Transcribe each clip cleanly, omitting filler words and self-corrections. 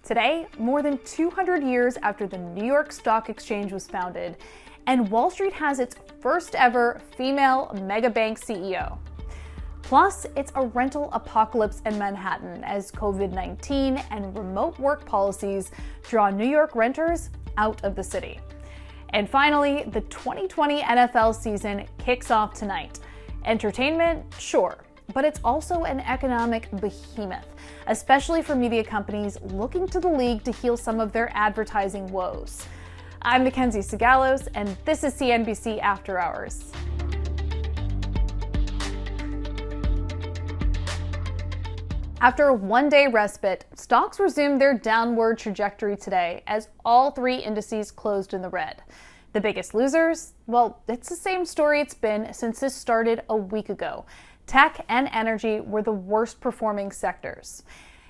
Today, more than 200 years after the New York Stock Exchange was founded, and Wall Street has its first ever female mega bank CEO. Plus, it's a rental apocalypse in Manhattan as COVID-19 and remote work policies draw New York renters out of the city. And finally, the 2020 NFL season kicks off tonight. Entertainment, sure, but it's also an economic behemoth, especially for media companies looking to the league to heal some of their advertising woes. I'm MacKenzie Sigalos, and this is CNBC After Hours. After a one-day respite, stocks resumed their downward trajectory today as all three indices closed in the red. The biggest losers? Well, it's the same story it's been since this started a week ago. Tech and energy were the worst performing sectors.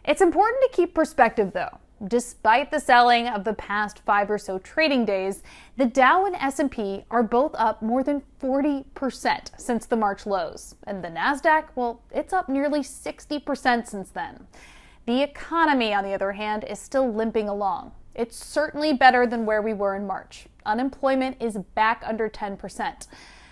It's important to keep perspective though. Despite the selling of the past 5 or so trading days, the Dow and S&P are both up more than 40% since the March lows. And the Nasdaq, well, it's up nearly 60% since then. The economy, on the other hand, is still limping along. It's certainly better than where we were in March. Unemployment is back under 10%.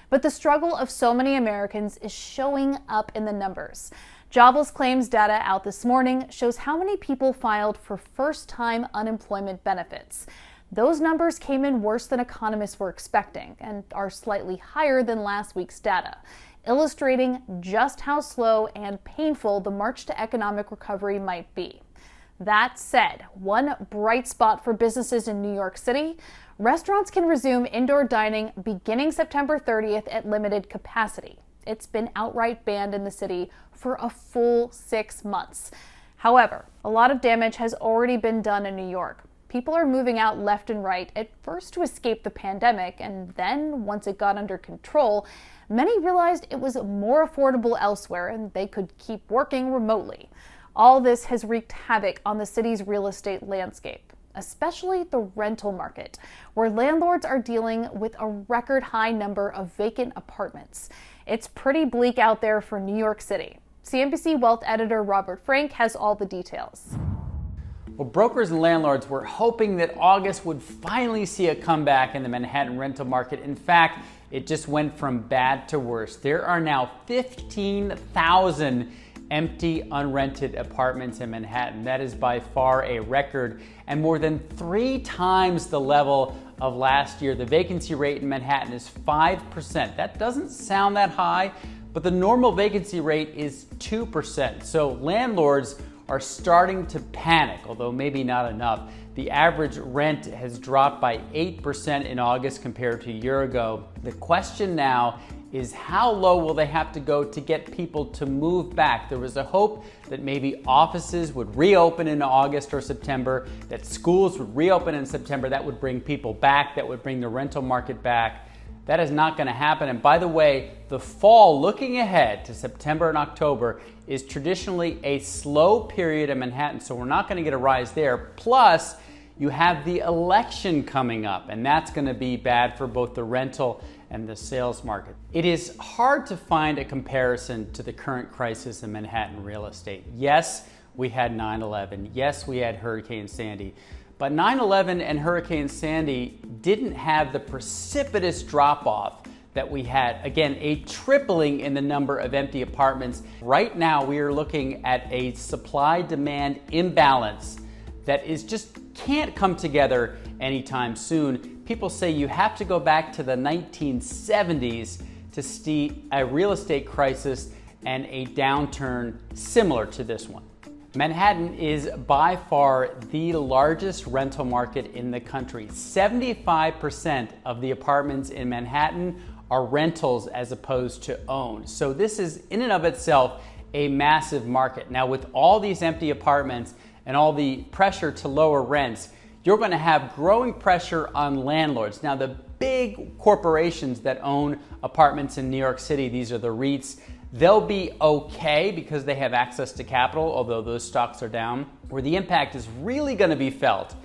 But the struggle of so many Americans is showing up in the numbers. Jobless claims data out this morning shows how many people filed for first-time unemployment benefits. Those numbers came in worse than economists were expecting and are slightly higher than last week's data, illustrating just how slow and painful the march to economic recovery might be. That said, one bright spot for businesses in New York City: restaurants can resume indoor dining beginning September 30th at limited capacity. It's been outright banned in the city for a full 6 months. However, a lot of damage has already been done in New York. People are moving out left and right, at first to escape the pandemic, and then, once it got under control, many realized it was more affordable elsewhere and they could keep working remotely. All this has wreaked havoc on the city's real estate landscape, especially the rental market, where landlords are dealing with a record high number of vacant apartments. It's pretty bleak out there for New York City. CNBC Wealth editor Robert Frank has all the details. Well, brokers and landlords were hoping that August would finally see a comeback in the Manhattan rental market. In fact, it just went from bad to worse. There are now 15,000 empty, unrented apartments in Manhattan. That is by far a record and more than 3 times the level of last year. The vacancy rate in Manhattan is 5%. That doesn't sound that high, but the normal vacancy rate is 2%. So landlords are starting to panic, although maybe not enough. The average rent has dropped by 8% in August compared to a year ago. The question now is, how low will they have to go to get people to move back? There was a hope that maybe offices would reopen in August or September, that schools would reopen in September. That would bring people back, that would bring the rental market back. That is not going to happen. And by the way, the fall, looking ahead to September and October, is traditionally a slow period in Manhattan, so we're not going to get a rise there. Plus, you have the election coming up, and that's going to be bad for both the rental and the sales market. It is hard to find a comparison to the current crisis in Manhattan real estate. Yes, we had 9/11. Yes, we had Hurricane Sandy. But 9/11 and Hurricane Sandy didn't have the precipitous drop-off that we had. Again, a tripling in the number of empty apartments. Right now, we are looking at a supply-demand imbalance that is just can't come together anytime soon. People say you have to go back to the 1970s to see a real estate crisis and a downturn similar to this one. Manhattan is by far the largest rental market in the country. 75% of the apartments in Manhattan are rentals as opposed to owned. So this is in and of itself a massive market. Now, with all these empty apartments and all the pressure to lower rents, you're going to have growing pressure on landlords. Now, the big corporations that own apartments in New York City, these are the REITs, they'll be okay because they have access to capital, although those stocks are down. Where the impact is really going to be felt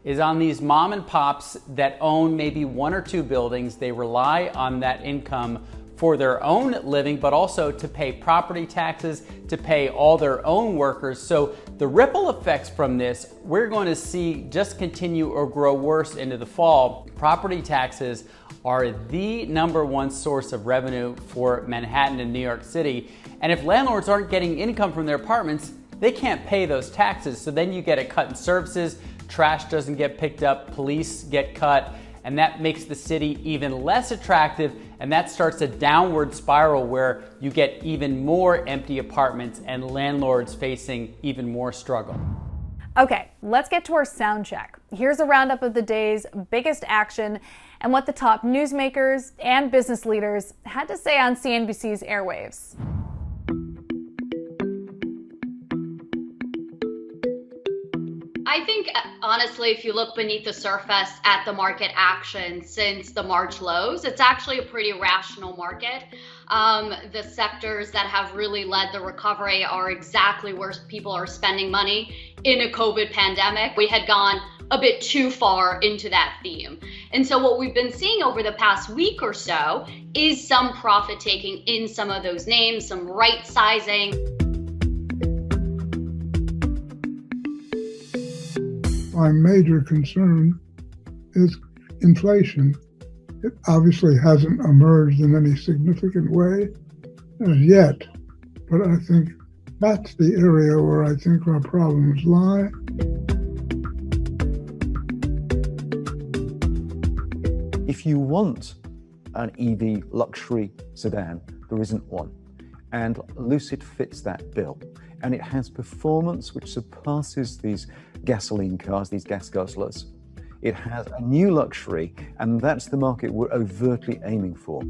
is on these mom and pops that own maybe 1 or 2 buildings. They rely on that income for their own living, but also to pay property taxes, to pay all their own workers. So the ripple effects from this, we're going to see just continue or grow worse into the fall. Property taxes are the #1 source of revenue for Manhattan and New York City. And if landlords aren't getting income from their apartments, they can't pay those taxes. So then you get a cut in services, trash doesn't get picked up, police get cut, and that makes the city even less attractive, and that starts a downward spiral where you get even more empty apartments and landlords facing even more struggle. Okay, let's get to our sound check. Here's a roundup of the day's biggest action and what the top newsmakers and business leaders had to say on CNBC's airwaves. I think, honestly, if you look beneath the surface at the market action since the March lows, it's actually a pretty rational market. The sectors that have really led the recovery are exactly where people are spending money in a COVID pandemic. We had gone a bit too far into that theme. And so what we've been seeing over the past week or so is some profit taking in some of those names, some right sizing. My major concern is inflation. It obviously hasn't emerged in any significant way as yet, but I think that's the area where I think our problems lie. If you want an EV luxury sedan, there isn't one. And Lucid fits that bill. And it has performance which surpasses these gasoline cars, these gas guzzlers. It has a new luxury, and that's the market we're overtly aiming for.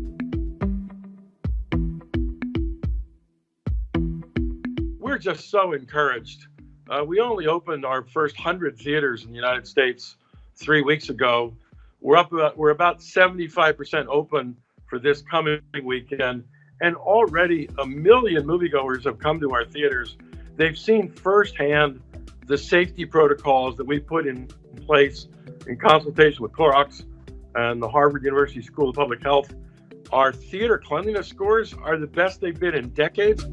We're just so encouraged. We only opened our first 100 theaters in the United States 3 weeks ago. We're about 75% open for this coming weekend, and already 1 million moviegoers have come to our theaters. They've seen firsthand the safety protocols that we put in place in consultation with Clorox and the Harvard University School of Public Health. Our theater cleanliness scores are the best they've been in decades.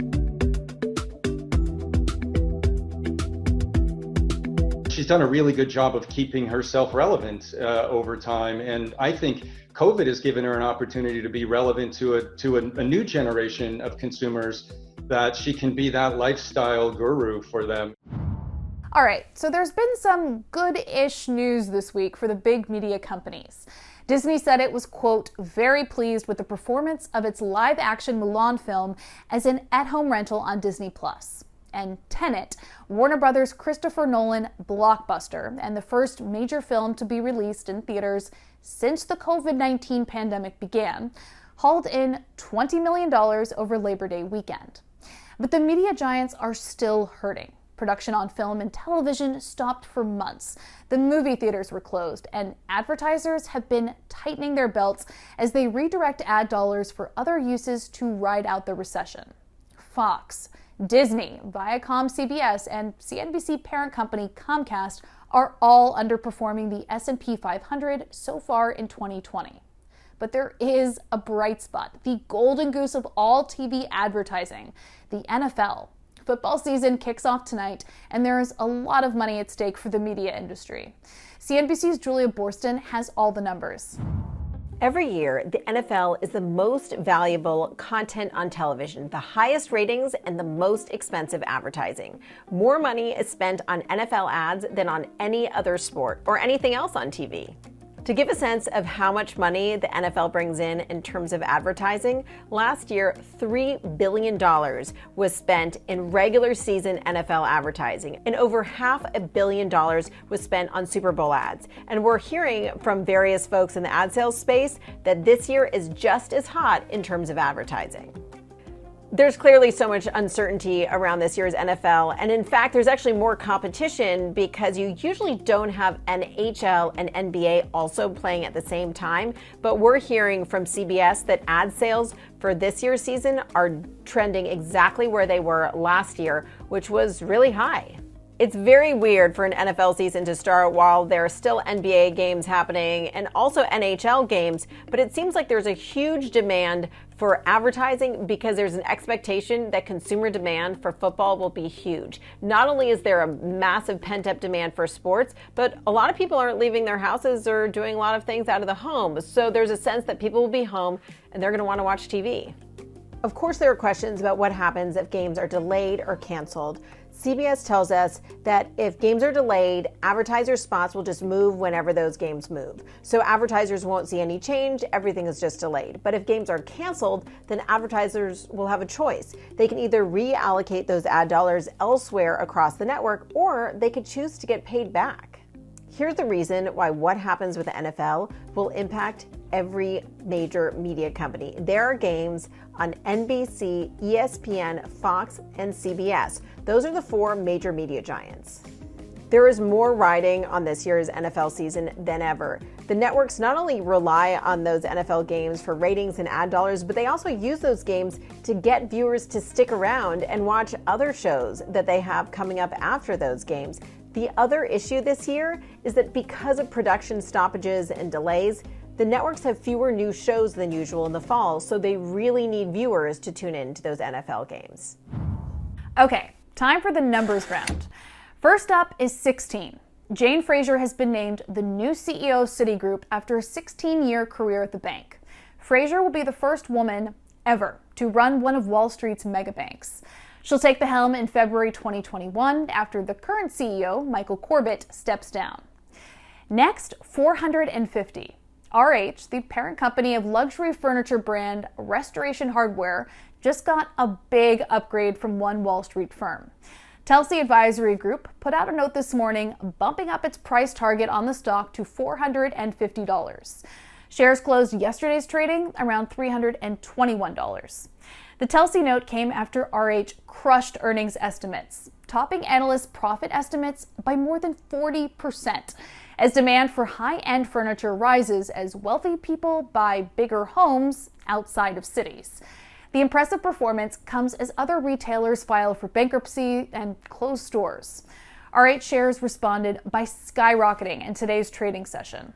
She's done a really good job of keeping herself relevant over time, and I think COVID has given her an opportunity to be relevant to a new generation of consumers, that she can be that lifestyle guru for them. All right, so there's been some good-ish news this week for the big media companies. Disney said it was, quote, very pleased with the performance of its live-action Mulan film as an at-home rental on Disney+. And Tenet, Warner Brothers' Christopher Nolan blockbuster, and the first major film to be released in theaters since the COVID-19 pandemic began, hauled in $20 million over Labor Day weekend. But the media giants are still hurting. Production on film and television stopped for months. The movie theaters were closed, and advertisers have been tightening their belts as they redirect ad dollars for other uses to ride out the recession. Fox, Disney, Viacom CBS, and CNBC parent company Comcast are all underperforming the S&P 500 so far in 2020. But there is a bright spot, the golden goose of all TV advertising, the NFL. Football season kicks off tonight, and there is a lot of money at stake for the media industry. CNBC's Julia Boorstin has all the numbers. Every year, the NFL is the most valuable content on television, the highest ratings, and the most expensive advertising. More money is spent on NFL ads than on any other sport or anything else on TV. To give a sense of how much money the NFL brings in terms of advertising, last year, $3 billion was spent in regular season NFL advertising, and over $500 million was spent on Super Bowl ads. And we're hearing from various folks in the ad sales space that this year is just as hot in terms of advertising. There's clearly so much uncertainty around this year's NFL, and in fact, there's actually more competition because you usually don't have NHL and NBA also playing at the same time. But we're hearing from CBS that ad sales for this year's season are trending exactly where they were last year, which was really high. It's very weird for an NFL season to start while there are still NBA games happening and also NHL games, but it seems like there's a huge demand for advertising because there's an expectation that consumer demand for football will be huge. Not only is there a massive pent-up demand for sports, but a lot of people aren't leaving their houses or doing a lot of things out of the home. So there's a sense that people will be home and they're going to want to watch TV. Of course, there are questions about what happens if games are delayed or canceled. CBS tells us that if games are delayed, advertiser spots will just move whenever those games move. So advertisers won't see any change, everything is just delayed. But if games are canceled, then advertisers will have a choice. They can either reallocate those ad dollars elsewhere across the network, or they could choose to get paid back. Here's the reason why what happens with the NFL will impact every major media company. There are games on NBC, ESPN, Fox, and CBS. Those are the four major media giants. There is more riding on this year's NFL season than ever. The networks not only rely on those NFL games for ratings and ad dollars, but they also use those games to get viewers to stick around and watch other shows that they have coming up after those games. The other issue this year is that because of production stoppages and delays, the networks have fewer new shows than usual in the fall, so they really need viewers to tune in to those NFL games. Okay, time for the numbers round. First up is 16. Jane Fraser has been named the new CEO of Citigroup after a 16-year career at the bank. Fraser will be the first woman ever to run one of Wall Street's mega banks. She'll take the helm in February 2021 after the current CEO, Michael Corbett, steps down. Next, 450. RH, the parent company of luxury furniture brand Restoration Hardware, just got a big upgrade from one Wall Street firm. Telsey Advisory Group put out a note this morning bumping up its price target on the stock to $450. Shares closed yesterday's trading around $321. The Telsey note came after RH crushed earnings estimates, topping analysts' profit estimates by more than 40%, as demand for high-end furniture rises as wealthy people buy bigger homes outside of cities. The impressive performance comes as other retailers file for bankruptcy and close stores. RH shares responded by skyrocketing in today's trading session.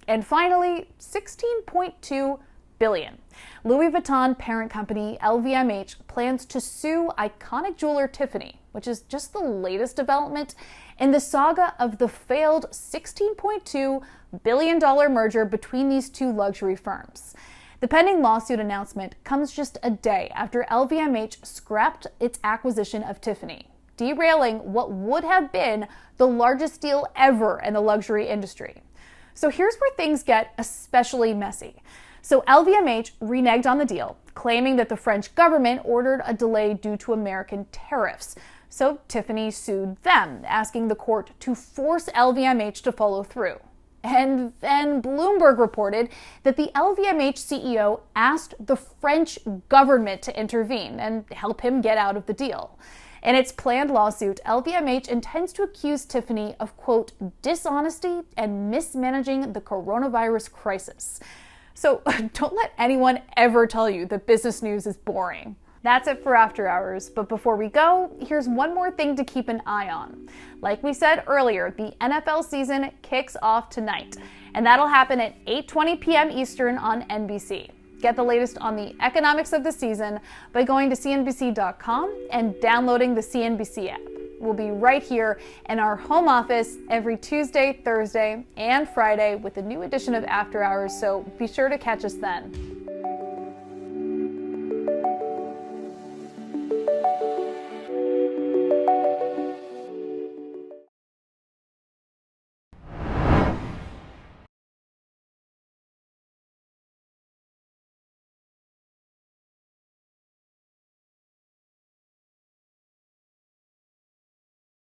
And finally, $16.2 billion. Louis Vuitton parent company LVMH plans to sue iconic jeweler Tiffany, which is just the latest development in the saga of the failed $16.2 billion merger between these two luxury firms. The pending lawsuit announcement comes just a day after LVMH scrapped its acquisition of Tiffany, derailing what would have been the largest deal ever in the luxury industry. So here's where things get especially messy. So LVMH reneged on the deal, claiming that the French government ordered a delay due to American tariffs. So Tiffany sued them, asking the court to force LVMH to follow through. And then Bloomberg reported that the LVMH CEO asked the French government to intervene and help him get out of the deal. In its planned lawsuit, LVMH intends to accuse Tiffany of, quote, dishonesty and mismanaging the coronavirus crisis. So don't let anyone ever tell you that business news is boring. That's it for After Hours, but before we go, here's one more thing to keep an eye on. Like we said earlier, the NFL season kicks off tonight, and that'll happen at 8:20 p.m. Eastern on NBC. Get the latest on the economics of the season by going to CNBC.com and downloading the CNBC app. We'll be right here in our home office every Tuesday, Thursday, and Friday with a new edition of After Hours, so be sure to catch us then.